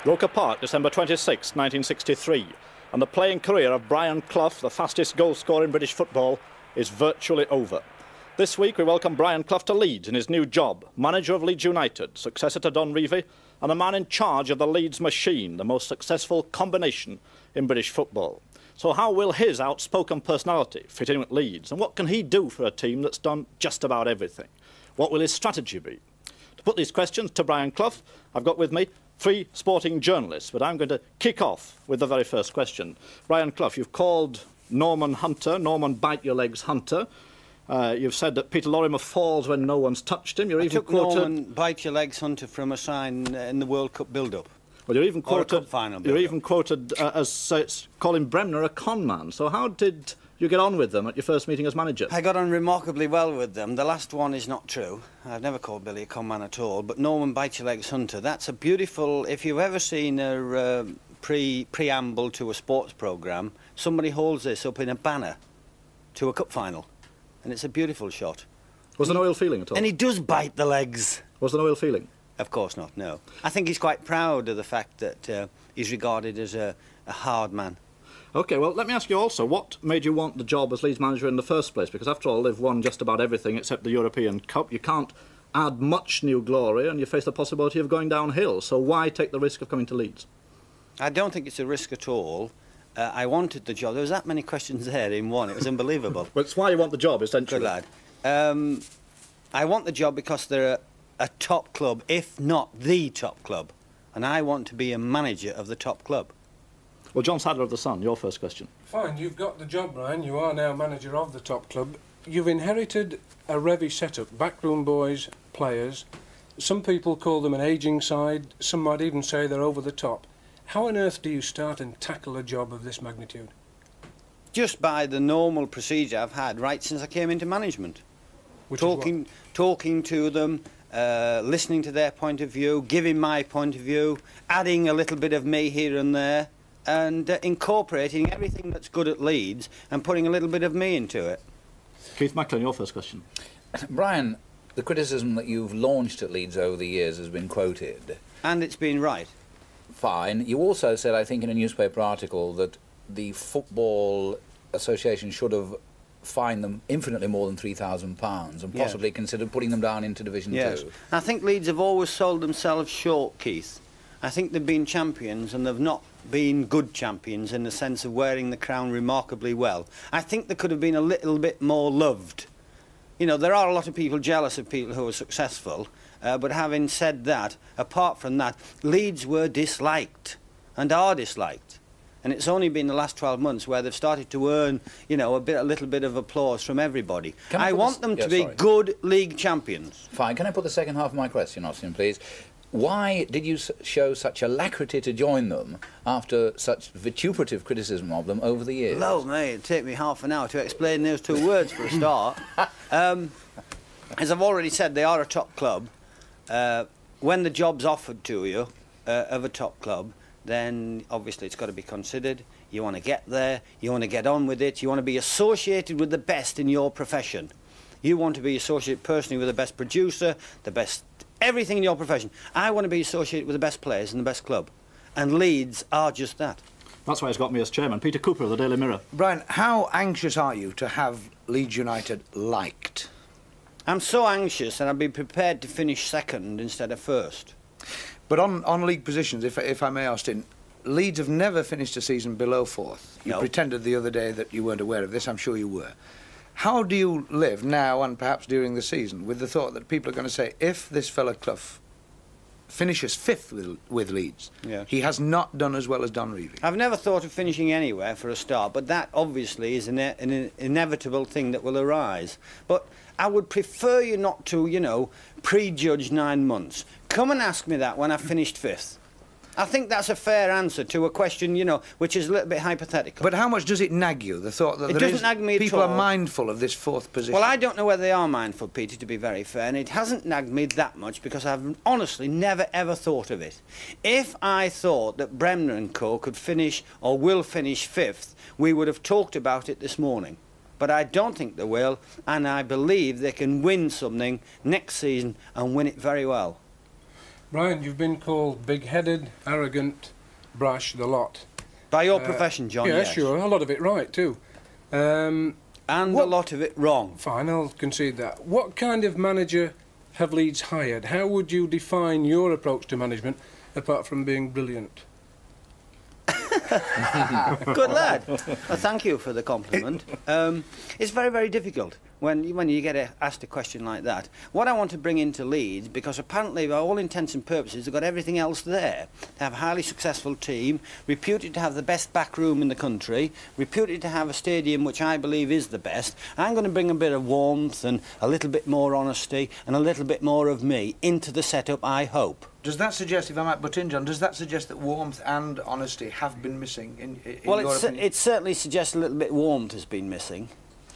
Roker Park, December 26, 1963, and the playing career of Brian Clough, the fastest goal scorer in British football, is virtually over. This week we welcome Brian Clough to Leeds in his new job, manager of Leeds United, successor to Don Revie, and a man in charge of the Leeds machine, the most successful combination in British football. So how will his outspoken personality fit in with Leeds, and what can he do for a team that's done just about everything? What will his strategy be? To put these questions to Brian Clough, I've got with me three sporting journalists, but I'm going to kick off with the very first question. Brian Clough, you've called Norman Bite Your Legs Hunter. You've said that Peter Lorimer falls when no one's touched him. I took Norman Bite Your Legs Hunter from a sign in the World Cup build-up. Well, you're even quoted as calling Bremner a con man. So how did you get on with them at your first meeting as manager? I got on remarkably well with them. The last one is not true. I've never called Billy a con man at all. But Norman Bite Your Legs Hunter, that's a beautiful... If you've ever seen a preamble to a sports programme, somebody holds this up in a banner to a cup final. And it's a beautiful shot. Was there no ill feeling at all? And he does bite the legs. Was there no ill feeling? Of course not, no. I think he's quite proud of the fact that he's regarded as a hard man. OK, well, let me ask you also, what made you want the job as Leeds manager in the first place? Because after all, they've won just about everything except the European Cup. You can't add much new glory and you face the possibility of going downhill. So why take the risk of coming to Leeds? I don't think it's a risk at all. I wanted the job. There was that many questions there in one. It was unbelievable. Well, it's why you want the job, essentially. Good lad. I want the job because they're a top club, if not the top club. And I want to be a manager of the top club. Well, John Sadler of The Sun, your first question. Fine, you've got the job, Brian. You are now manager of the top club. You've inherited a Revie setup, backroom boys, players. Some people call them an ageing side. Some might even say they're over the top. How on earth do you start and tackle a job of this magnitude? Just by the normal procedure I've had right since I came into management. Talking to them, listening to their point of view, giving my point of view, adding a little bit of me here and there, and incorporating everything that's good at Leeds and putting a little bit of me into it. Keith Macklin, your first question. Brian, the criticism that you've launched at Leeds over the years has been quoted. And it's been right. Fine. You also said, I think, in a newspaper article that the Football Association should have fined them infinitely more than £3,000 and possibly considered putting them down into Division 2. I think Leeds have always sold themselves short, Keith. I think they've been champions and they've not been good champions in the sense of wearing the crown remarkably well. I think they could have been a little bit more loved. You know, there are a lot of people jealous of people who are successful, but having said that, apart from that, Leeds were disliked and are disliked. And it's only been the last 12 months where they've started to earn, you know, a little bit of applause from everybody. I want them to be good league champions. Fine. Can I put the second half of my question, Austin, please? Why did you show such alacrity to join them after such vituperative criticism of them over the years? Hello, mate. It'd take me half an hour to explain those two words for a start. As I've already said, they are a top club. When the job's offered to you of a top club, then obviously it's got to be considered. You want to get there, you want to get on with it, you want to be associated with the best in your profession. You want to be associated personally with the best producer, the best everything in your profession. I want to be associated with the best players and the best club. And Leeds are just that. That's why it's got me as chairman. Peter Cooper of the Daily Mirror. Brian, how anxious are you to have Leeds United liked? I'm so anxious and I'd be prepared to finish second instead of first. But on league positions, if I may, Austin, Leeds have never finished a season below fourth. You pretended the other day that you weren't aware of this. I'm sure you were. How do you live now and perhaps during the season with the thought that people are going to say, if this fella Clough finishes fifth with Leeds, he has not done as well as Don Revie? I've never thought of finishing anywhere for a start, but that obviously is an inevitable thing that will arise. But I would prefer you not to, you know, prejudge 9 months. Come and ask me that when I've finished fifth. I think that's a fair answer to a question, you know, which is a little bit hypothetical. But how much does it nag you, the thought that it doesn't nag me at all. People are mindful of this fourth position? Well, I don't know whether they are mindful, Peter, to be very fair, and it hasn't nagged me that much because I've honestly never ever thought of it. If I thought that Bremner and Co could finish or will finish fifth, we would have talked about it this morning. But I don't think they will, and I believe they can win something next season and win it very well. Brian, you've been called big-headed, arrogant, brash, the lot. By your profession, John, yeah, yes. sure, a lot of it right, too. And a lot of it wrong. Fine, I'll concede that. What kind of manager have Leeds hired? How would you define your approach to management, apart from being brilliant? Good lad. Well, thank you for the compliment. It's very, very difficult when you get asked a question like that. What I want to bring into Leeds, because apparently by all intents and purposes they've got everything else there. They have a highly successful team, reputed to have the best back room in the country, reputed to have a stadium which I believe is the best. I'm going to bring a bit of warmth and a little bit more honesty and a little bit more of me into the setup, I hope. Does that suggest, if I might butt in, John, does that suggest that warmth and honesty have been missing in well, your opinion? It certainly suggests a little bit warmth has been missing.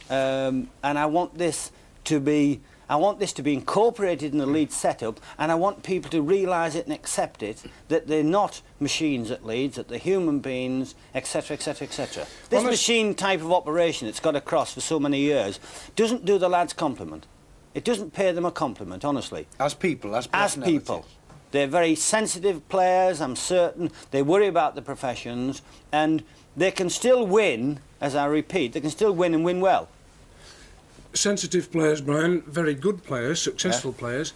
And I want this to be incorporated in the Leeds setup, and I want people to realise it and accept it, that they're not machines at Leeds, that they're human beings, etc, etc, etc. This machine type of operation that's got across for so many years doesn't do the lads compliment. It doesn't pay them a compliment, honestly. As people, as personalities. As people. They're very sensitive players, I'm certain. They worry about the professions, and they can still win, as I repeat, they can still win and win well. Sensitive players, Brian, very good players, successful players.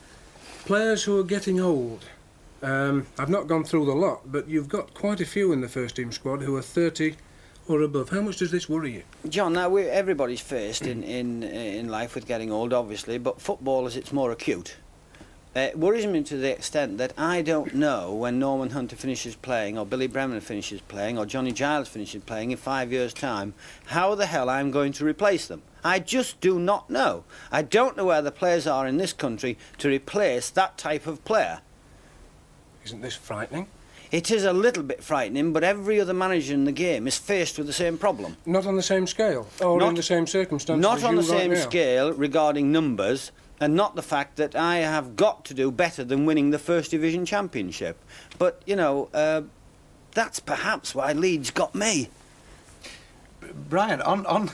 Players who are getting old. I've not gone through the lot, but you've got quite a few in the first team squad who are 30 or above. How much does this worry you? John, now everybody's faced in life with getting old, obviously, but footballers, it's more acute. It worries me to the extent that I don't know when Norman Hunter finishes playing, or Billy Bremner finishes playing, or Johnny Giles finishes playing in 5 years' time, how the hell I'm going to replace them. I just do not know. I don't know where the players are in this country to replace that type of player. Isn't this frightening? It is a little bit frightening, but every other manager in the game is faced with the same problem. Not on the same scale, or in the same circumstances. Not as on you the same right now. scale regarding numbers, and not the fact that I have got to do better than winning the First Division Championship. But, you know, that's perhaps why Leeds got me. Brian, on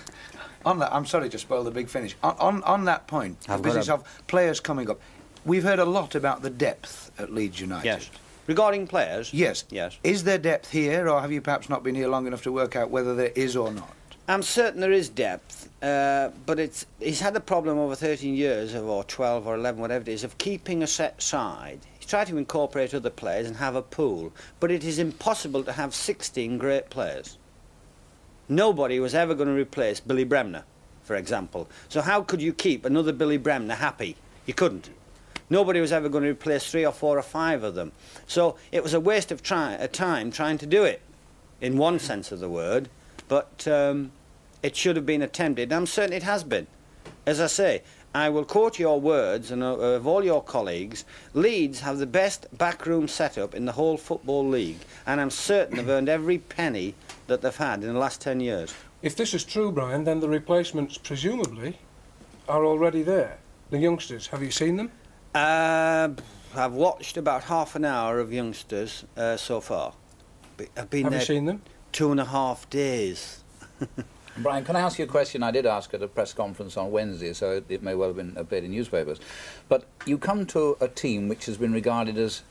that, I'm sorry to spoil the big finish. On that point, the business of players coming up, we've heard a lot about the depth at Leeds United. Yes. Regarding players? Yes. Yes. Is there depth here, or have you perhaps not been here long enough to work out whether there is or not? I'm certain there is depth, but he's had a problem over 13 years, or 12 or 11, whatever it is, of keeping a set side. He's tried to incorporate other players and have a pool, but it is impossible to have 16 great players. Nobody was ever going to replace Billy Bremner, for example. So how could you keep another Billy Bremner happy? You couldn't. Nobody was ever going to replace 3 or 4 or 5 of them. So it was a waste of time trying to do it, in one sense of the word, but it should have been attempted. I'm certain it has been. As I say, I will quote your words and of all your colleagues, Leeds have the best backroom setup in the whole Football League, and I'm certain they've earned every penny that they've had in the last 10 years. If this is true, Brian, then the replacements, presumably, are already there. The youngsters, have you seen them? I've watched about half an hour of youngsters so far. I've been Have there you seen them? 2.5 days. Brian, can I ask you a question? I did ask at a press conference on Wednesday, so it may well have been appeared in newspapers. But you come to a team which has been regarded as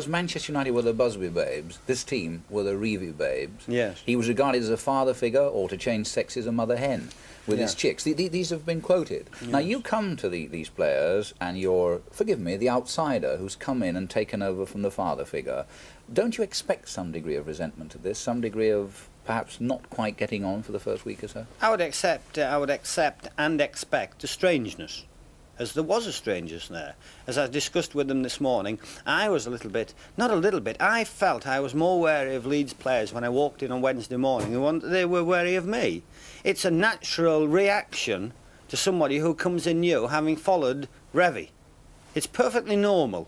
Manchester United were the Busby Babes, this team were the Reevy Babes. Yes. He was regarded as a father figure, or to change sexes, a mother hen with his chicks. These have been quoted. Yes. Now you come to these players and you're, forgive me, the outsider who's come in and taken over from the father figure. Don't you expect some degree of resentment to this, some degree of perhaps not quite getting on for the first week or so? I would accept and expect a strangeness, as there was a strangeness there. As I discussed with them this morning, I was a little bit, not a little bit, I felt I was more wary of Leeds players when I walked in on Wednesday morning than they were wary of me. It's a natural reaction to somebody who comes in new, having followed Revy. It's perfectly normal.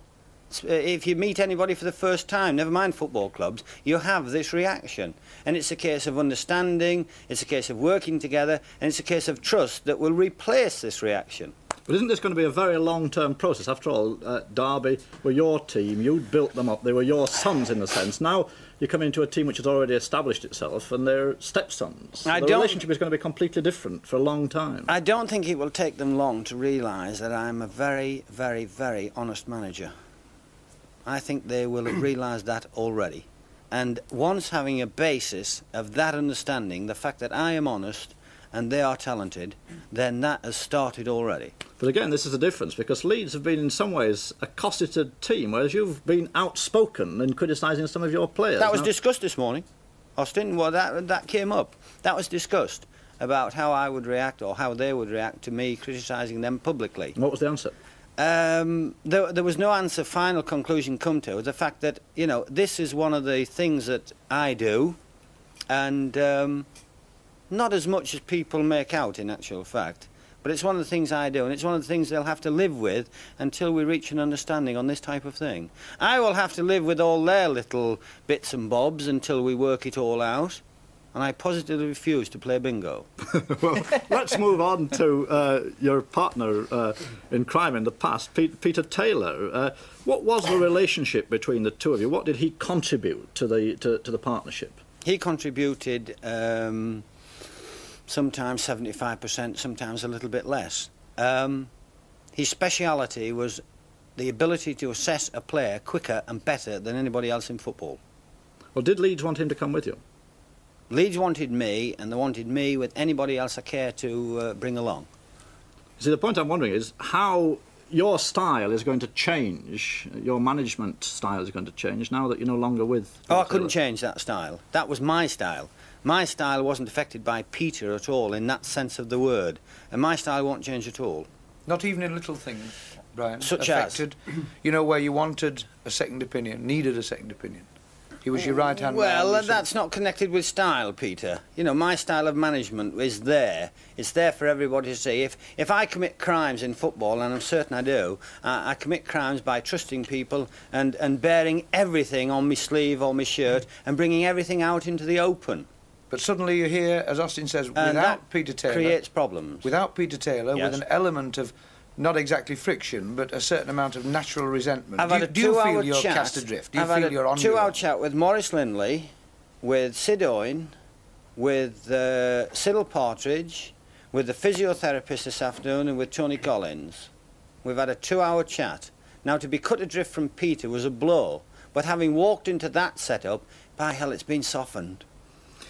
If you meet anybody for the first time, never mind football clubs, you have this reaction. And it's a case of understanding, it's a case of working together, and it's a case of trust that will replace this reaction. But isn't this going to be a very long-term process? After all, Derby were your team, you built them up, they were your sons in a sense. Now you come into a team which has already established itself and they're stepsons. The relationship is going to be completely different for a long time. I don't think it will take them long to realise that I'm a very, very, very honest manager. I think they will have realised that already. And once having a basis of that understanding, the fact that I am honest and they are talented, then that has started already. But again, this is a difference, because Leeds have been in some ways a cosseted team, whereas you've been outspoken in criticising some of your players. That was discussed this morning, Austin. Well, that came up. That was discussed about how I would react or how they would react to me criticising them publicly. What was the answer? There was no answer, final conclusion come to. The fact that, you know, this is one of the things that I do, and not as much as people make out in actual fact, but it's one of the things I do, and it's one of the things they'll have to live with until we reach an understanding on this type of thing. I will have to live with all their little bits and bobs until we work it all out, and I positively refuse to play bingo. Well, let's move on to your partner in crime in the past, Peter Taylor. What was the relationship between the two of you? What did he contribute to the partnership? He contributed sometimes 75%, sometimes a little bit less. His speciality was the ability to assess a player quicker and better than anybody else in football. Well, did Leeds want him to come with you? Leeds wanted me, and they wanted me with anybody else I care to bring along. See, the point I'm wondering is how your style is going to change, your management style is going to change now that you're no longer with... Oh, I couldn't change that style. That was my style. My style wasn't affected by Peter at all in that sense of the word, and my style won't change at all. Not even in little things, Brian. Such affected, you know, where you wanted a second opinion, needed a second opinion. He was your right-hand man. Well, that's not connected with style, Peter. You know, my style of management is there. It's there for everybody to see. If I commit crimes in football, and I'm certain I do, I commit crimes by trusting people and bearing everything on my sleeve or my shirt and bringing everything out into the open. But suddenly you're here, as Austin says, And without Peter Taylor. Creates problems. Without Peter Taylor, Yes. with an element of, not exactly friction, but a certain amount of natural resentment. I've had a do you feel 2-hour you're chat. cast adrift? Do you I've feel had you're a on 2-hour your... chat with Maurice Lindley, with Sid Owen, with Cyril Partridge, with the physiotherapist this afternoon, and with Tony Collins. We've had a 2-hour chat. Now, to be cut adrift from Peter was a blow, but having walked into that setup, by hell, it's been softened.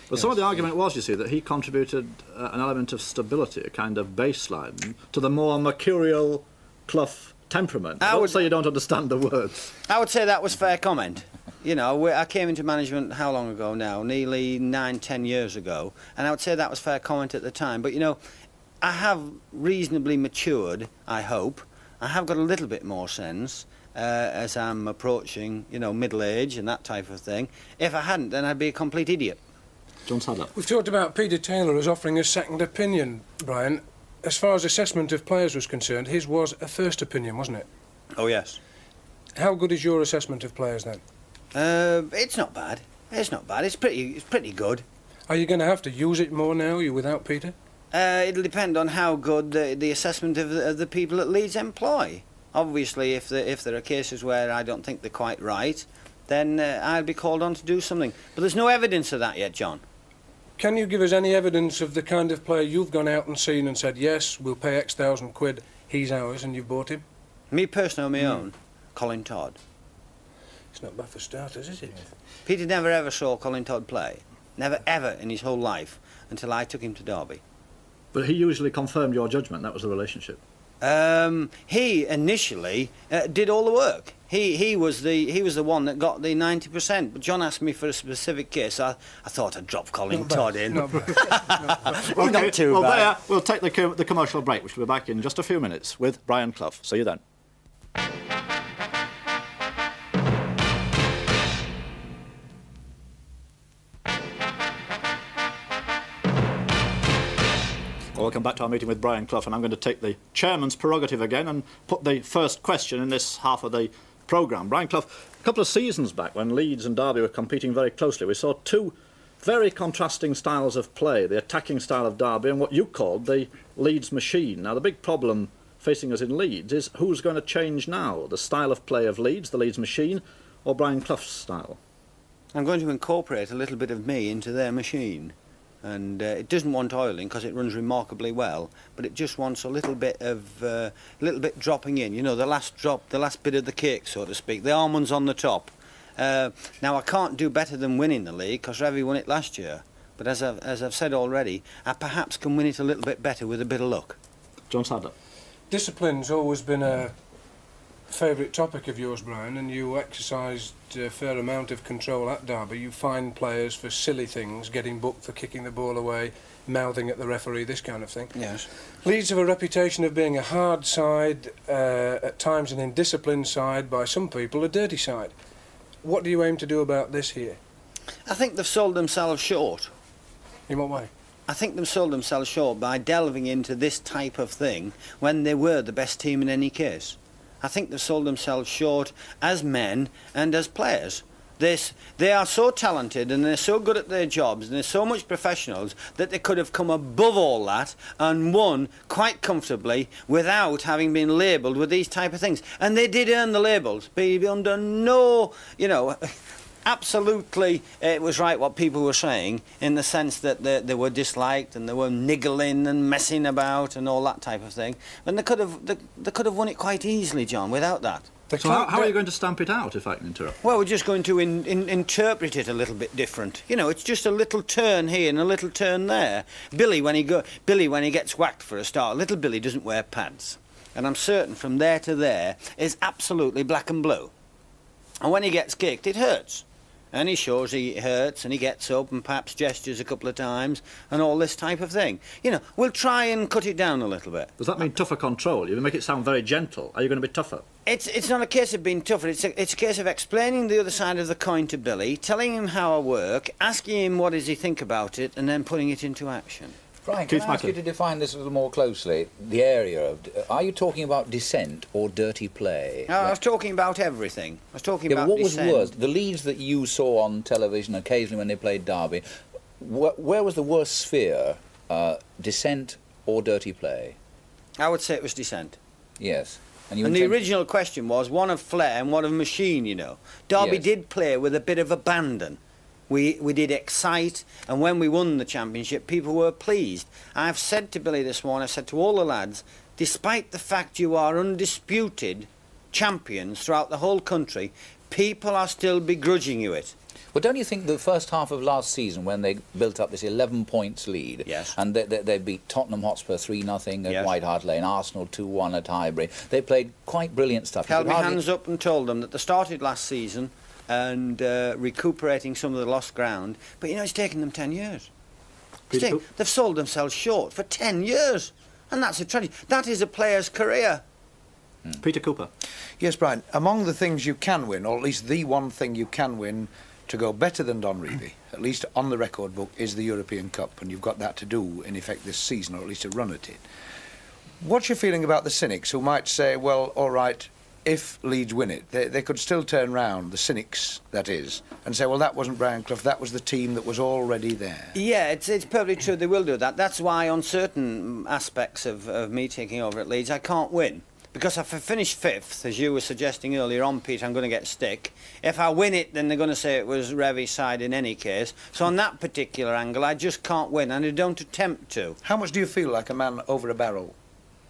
Well, some of the argument was, you see, that he contributed an element of stability, a kind of baseline, to the more mercurial Clough temperament. I would say you don't understand the words. I would say that was fair comment. You know, I came into management how long ago now? Nearly 9-10 years ago. And I would say that was fair comment at the time. But, you know, I have reasonably matured, I hope. I have got a little bit more sense as I'm approaching, you know, middle age and that type of thing. If I hadn't, then I'd be a complete idiot. John Sadler. We've talked about Peter Taylor as offering a second opinion, Brian. As far as assessment of players was concerned, his was a first opinion, wasn't it? Oh, yes. How good is your assessment of players then? It's not bad. It's not bad. It's pretty good. Are you going to have to use it more now, you're without Peter? It'll depend on how good the assessment of the people at Leeds employ. Obviously, if there are cases where I don't think they're quite right, then I'll be called on to do something. But there's no evidence of that yet, John. Can you give us any evidence of the kind of player you've gone out and seen and said, yes, we'll pay X thousand quid, he's ours, and you've bought him? Me personally, on my own, Colin Todd. It's not bad for starters, is it? Peter never ever saw Colin Todd play. Never ever in his whole life until I took him to Derby. But he usually confirmed your judgment, that was the relationship. He initially did all the work. He was the one that got the 90%. But John asked me for a specific case. I thought I'd drop Colin Todd in. Not bad. Well, not too bad. There, we'll take the commercial break, which will be back in just a few minutes with Brian Clough. See you then. Welcome back to our meeting with Brian Clough, and I'm going to take the chairman's prerogative again and put the first question in this half of the programme. Brian Clough, a couple of seasons back when Leeds and Derby were competing very closely, we saw two very contrasting styles of play, the attacking style of Derby and what you called the Leeds machine. Now, the big problem facing us in Leeds is who's going to change now, the style of play of Leeds, the Leeds machine, or Brian Clough's style? I'm going to incorporate a little bit of me into their machine. and it doesn't want oiling because it runs remarkably well, but it just wants a little bit dropping in. You know, the last drop, the last bit of the cake, so to speak, the almonds on the top. Now I can't do better than winning the league because Revy won it last year, but as I've said already, I perhaps can win it a little bit better with a bit of luck. John Sadler. Discipline's always been a favourite topic of yours, Brian, and you exercised a fair amount of control at Derby. You fined players for silly things, getting booked for kicking the ball away, mouthing at the referee, this kind of thing. Yes. Leeds have a reputation of being a hard side, at times an indisciplined side, by some people a dirty side. What do you aim to do about this here? I think they've sold themselves short. In what way? I think they've sold themselves short by delving into this type of thing when they were the best team in any case. I think they've sold themselves short as men and as players. They are so talented and they're so good at their jobs and they're so much professionals that they could have come above all that and won quite comfortably without having been labelled with these type of things. And they did earn the labels, be under no, you know, absolutely it was right what people were saying in the sense that they were disliked and they were niggling and messing about and all that type of thing. And they could have won it quite easily, John, without that. So how are you going to stamp it out, if I can interrupt? Well, we're just going to interpret it a little bit different. You know, it's just a little turn here and a little turn there. Billy, when he gets whacked for a start, little Billy doesn't wear pads. And I'm certain from there to there is absolutely black and blue. And when he gets kicked, it hurts. And he shows he hurts and he gets up and perhaps gestures a couple of times and all this type of thing. You know, we'll try and cut it down a little bit. Does that mean tougher control? You make it sound very gentle. Are you going to be tougher? It's not a case of being tougher, it's a case of explaining the other side of the coin to Billy, telling him how I work, asking him what does he think about it, and then putting it into action. Brian, can I ask you to define this a little more closely? The area of... Are you talking about dissent or dirty play? No, I was talking about everything. I was talking about what dissent. was worse? The Leeds that you saw on television occasionally when they played Derby, where was the worst sphere? Dissent or dirty play? I would say it was dissent. Yes. And the original question was one of flair and one of machine, you know. Derby did play with a bit of abandon. We did excite, and when we won the championship, people were pleased. I've said to Billy this morning, I said to all the lads, despite the fact you are undisputed champions throughout the whole country, people are still begrudging you it. Well, don't you think the first half of last season, when they built up this 11 points lead, yes, and they beat Tottenham Hotspur 3-0 at White Hart Lane, Arsenal 2-1 at Highbury, they played quite brilliant stuff. Held my hands up and told them that they started last season and recuperating some of the lost ground, but you know, it's taken them 10 years. They've sold themselves short for 10 years, and that's a tragedy. That is a player's career. Peter Cooper. Yes, Brian, among the things you can win, or at least the one thing you can win to go better than Don Revie, at least on the record book, is the European Cup, and you've got that to do, in effect, this season, or at least a run at it. What's your feeling about the cynics who might say, well, all right, if Leeds win it, they could still turn round, the cynics, that is, and say, well, that wasn't Brian Clough, that was the team that was already there. Yeah, it's perfectly true, they will do that. That's why on certain aspects of me taking over at Leeds, I can't win. Because if I finish fifth, as you were suggesting earlier on, Pete, I'm going to get stick. If I win it, then they're going to say it was Revy's side in any case. So on that particular angle, I just can't win, and I don't attempt to. How much do you feel like a man over a barrel?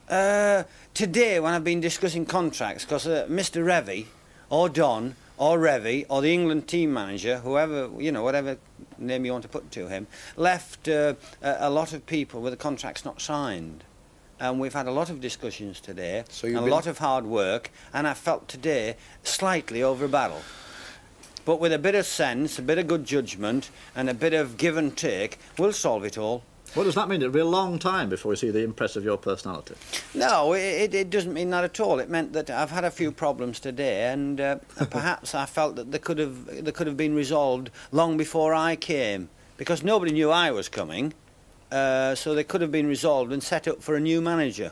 Today, when I've been discussing contracts, because Mr. Revy, or Don, or Revy, or the England team manager, whoever, you know, whatever name you want to put to him, left a lot of people with the contracts not signed. And we've had a lot of discussions today, and a lot of hard work, and I felt today slightly over a barrel. But with a bit of sense, a bit of good judgment, and a bit of give and take, we'll solve it all. What does that mean? It'll be a long time before we see the impress of your personality. No, it doesn't mean that at all. It meant that I've had a few problems today, and perhaps I felt that they could have been resolved long before I came, because nobody knew I was coming. So they could have been resolved and set up for a new manager.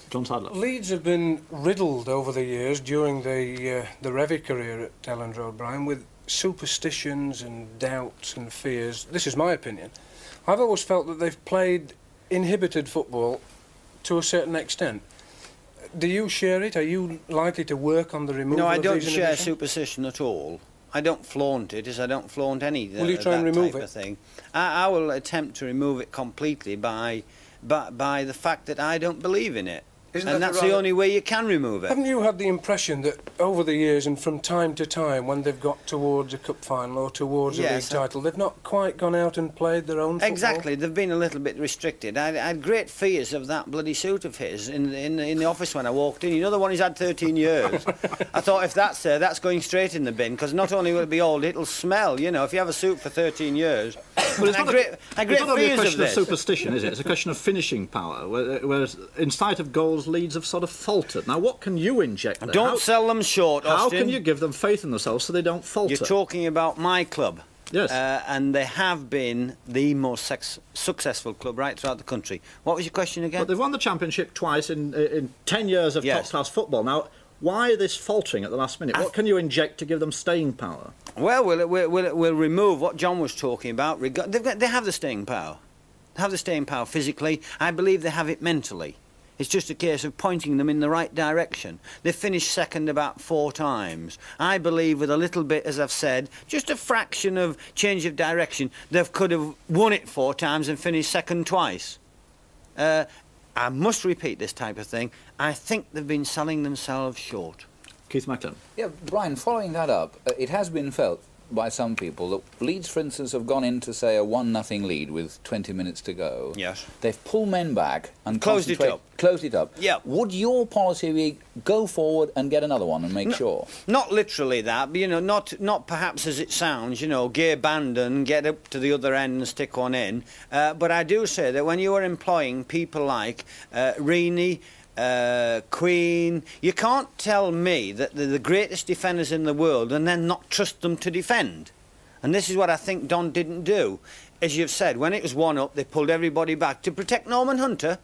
John Sadler. Leeds have been riddled over the years during the Revy career at Elland Road, Brian, with superstitions and doubts and fears. This is my opinion. I've always felt that they've played inhibited football to a certain extent. Do you share it? Are you likely to work on the removal of these inhibitions? No, I don't share superstition at all. I don't flaunt it, as I don't flaunt any Will you try and remove type it? of thing. I will attempt to remove it completely by the fact that I don't believe in it. And that's the only way you can remove it. Haven't you had the impression that over the years and from time to time, when they've got towards a cup final or towards a league title, they've not quite gone out and played their own football? Exactly, they've been a little bit restricted. I had great fears of that bloody suit of his in the office when I walked in. You know, the one he's had 13 years. I thought, if that's there, that's going straight in the bin, because not only will it be old, it'll smell. You know, if you have a suit for 13 years. But it's not a question of this. superstition, is it? It's a question of finishing power. Whereas, in sight of goals, Leeds have sort of faltered. Now, what can you inject there? Don't sell them short, Austin. How can you give them faith in themselves so they don't falter? You're talking about my club. Yes. And they have been the most successful club right throughout the country. What was your question again? But they've won the Championship twice in 10 years of top-class football. Now, why this faltering at the last minute? What can you inject to give them staying power? Well, we'll remove what John was talking about. They have the staying power. They have the staying power physically. I believe they have it mentally. It's just a case of pointing them in the right direction. They've finished second about 4 times. I believe with a little bit, as I've said, just a fraction of change of direction, they could have won it 4 times and finished second twice. I must repeat this type of thing. I think they've been selling themselves short. Keith Macklin. Yeah, Brian, following that up, it has been felt by some people that Leeds, for instance, have gone into, say, a 1-0 lead with 20 minutes to go. Yes. They've pulled men back and Closed it up. Closed it up. Yeah. Would your policy be go forward and get another one and make sure? Not literally that, but, you know, not perhaps as it sounds, you know, gear abandon, get up to the other end and stick one in. But I do say that when you are employing people like Reaney, Queen, you can't tell me that they're the greatest defenders in the world and then not trust them to defend. And this is what I think Don didn't do. As you've said, when it was 1-up, they pulled everybody back to protect Norman Hunter.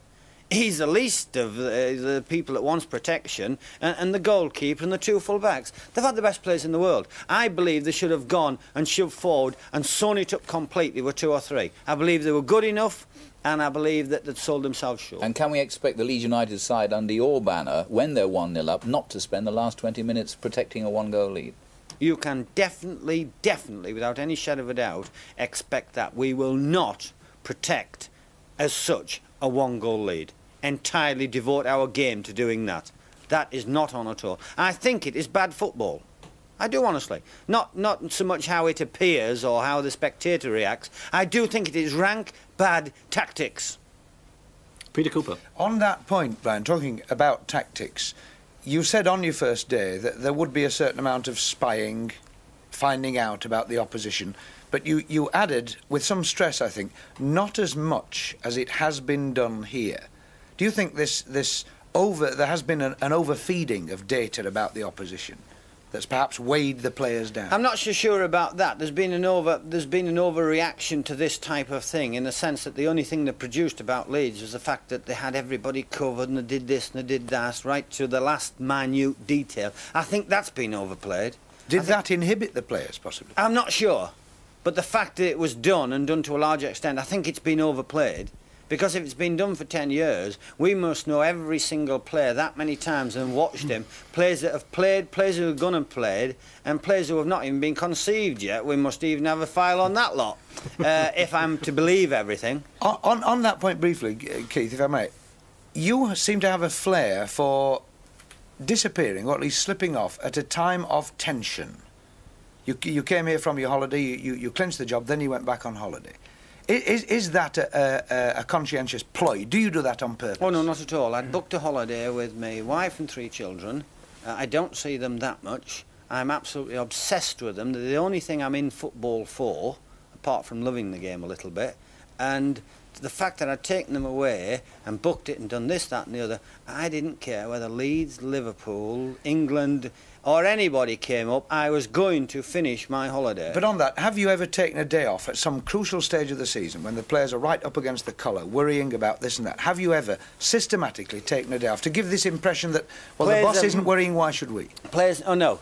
He's the least of the people that wants protection, and the goalkeeper and the 2 full-backs. They've had the best players in the world. I believe they should have gone and shoved forward and sewn it up completely with 2 or 3. I believe they were good enough, and I believe that they'd sold themselves short. And can we expect the Leeds United side under your banner, when they're 1-0 up, not to spend the last 20 minutes protecting a 1-goal lead? You can definitely, without any shadow of a doubt, expect that. We will not protect, as such, a 1-goal lead. Entirely devote our game to doing that. That is not on at all. I think it is bad football. I do, honestly. Not so much how it appears or how the spectator reacts. I do think it is rank, bad tactics. Peter Cooper. On that point, Brian, talking about tactics, you said on your first day that there would be a certain amount of spying, finding out about the opposition, but you added, with some stress, I think, not as much as it has been done here. Do you think there has been an overfeeding of data about the opposition that's perhaps weighed the players down? I'm not so sure about that. There's been an overreaction to this type of thing, in the sense that the only thing they produced about Leeds was the fact that they had everybody covered and they did this and they did that, right to the last minute detail. I think that's been overplayed. Did that inhibit the players, possibly? I'm not sure. But the fact that it was done, and done to a large extent, I think it's been overplayed. Because if it's been done for 10 years, we must know every single player that many times and watched him. Players that have played, players who have gone and played, and players who have not even been conceived yet. We must even have a file on that lot, if I'm to believe everything. On that point briefly, Keith, if I may, you seem to have a flair for disappearing, or at least slipping off, at a time of tension. You came here from your holiday, you clinched the job, then you went back on holiday. Is that a conscientious ploy? Do you do that on purpose? Oh, no, not at all. I'd booked a holiday with my wife and 3 children. I don't see them that much. I'm absolutely obsessed with them. They're the only thing I'm in football for, apart from loving the game a little bit. And the fact that I'd taken them away and booked it and done this, that and the other, I didn't care whether Leeds, Liverpool, England or anybody came up. I was going to finish my holiday. But on that, have you ever taken a day off at some crucial stage of the season when the players are right up against the collar, worrying about this and that? Have you ever systematically taken a day off to give this impression that, well, the boss isn't worrying, why should we? Players, oh, no.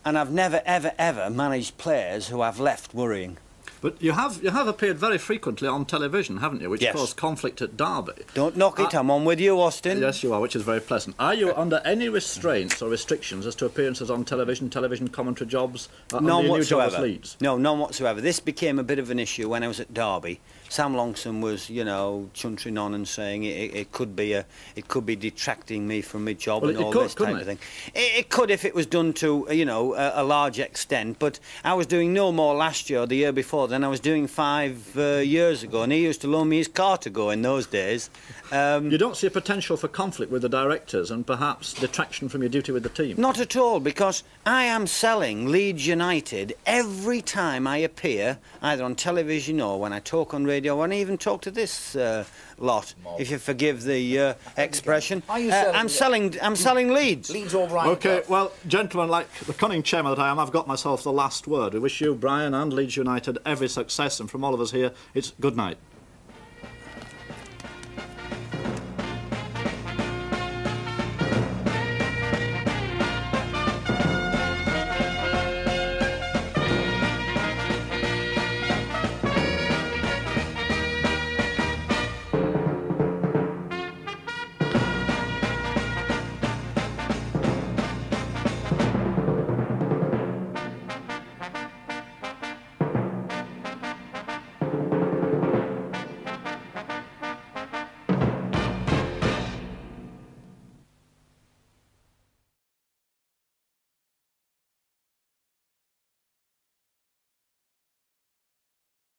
And I've never, ever, ever managed players who I've left worrying. But you have appeared very frequently on television, haven't you? Which Yes. caused conflict at Derby. Don't knock it, I'm on with you, Austin. Yes, you are, which is very pleasant. Are you under any restraints or restrictions as to appearances on television commentary jobs? None whatsoever. Leeds? No, none whatsoever. This became a bit of an issue when I was at Derby. Sam Longson was, you know, chuntering on and saying it could be detracting me from my job Well, and it all could, this type couldn't of thing. It could if it was done to, you know, a large extent. But I was doing no more last year or the year before than I was doing 5 years ago, and he used to loan me his car to go in those days. You don't see a potential for conflict with the directors and perhaps detraction from your duty with the team? Not at all, because I am selling Leeds United every time I appear, either on television or when I talk on radio, and I even talk to this lot, if you forgive the expression. Are you I'm selling Leeds. Leeds or Brian OK, Clough? well, gentlemen, like the cunning chairman that I am, I've got myself the last word. We wish you, Brian, and Leeds United every success, and from all of us here, it's good night.